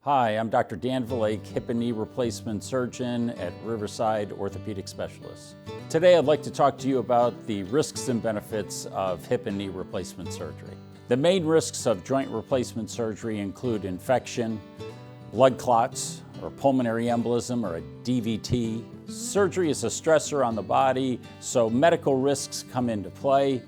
Hi, I'm Dr. Dan Valaik, hip and knee replacement surgeon at Riverside Orthopedic Specialists. Today I'd like to talk to you about the risks and benefits of hip and knee replacement surgery. The main risks of joint replacement surgery include infection, blood clots, or pulmonary embolism, or a DVT. Surgery is a stressor on the body, so medical risks come into play.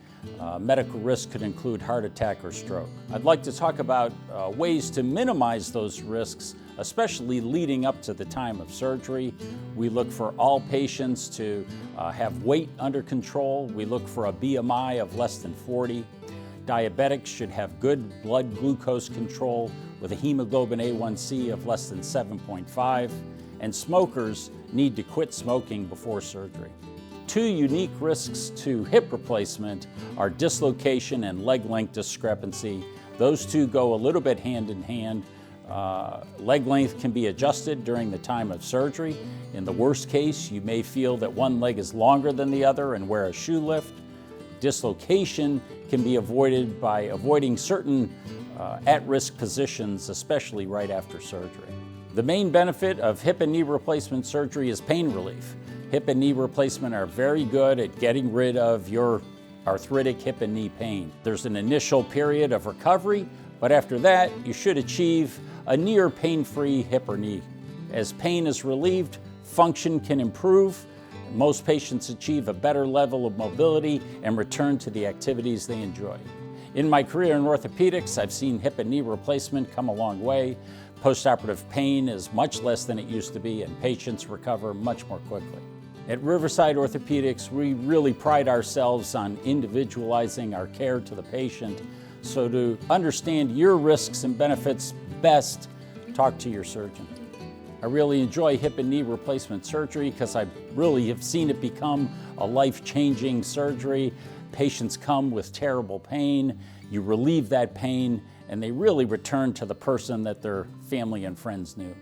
Medical risk could include heart attack or stroke. I'd like to talk about ways to minimize those risks, especially leading up to the time of surgery. We look for all patients to have weight under control. We look for a BMI of less than 40. Diabetics should have good blood glucose control with a hemoglobin A1C of less than 7.5. And smokers need to quit smoking before surgery. Two unique risks to hip replacement are dislocation and leg length discrepancy. Those two go a little bit hand in hand. Leg length can be adjusted during the time of surgery. In the worst case, you may feel that one leg is longer than the other and wear a shoe lift. Dislocation can be avoided by avoiding certain at-risk positions, especially right after surgery. The main benefit of hip and knee replacement surgery is pain relief. Hip and knee replacement are very good at getting rid of your arthritic hip and knee pain. There's an initial period of recovery, but after that, you should achieve a near pain-free hip or knee. As pain is relieved, function can improve. Most patients achieve a better level of mobility and return to the activities they enjoy. In my career in orthopedics, I've seen hip and knee replacement come a long way. Postoperative pain is much less than it used to be, and patients recover much more quickly. At Riverside Orthopedics, we really pride ourselves on individualizing our care to the patient. So to understand your risks and benefits best, talk to your surgeon. I really enjoy hip and knee replacement surgery because I really have seen it become a life-changing surgery. Patients come with terrible pain, you relieve that pain, and they really return to the person that their family and friends knew.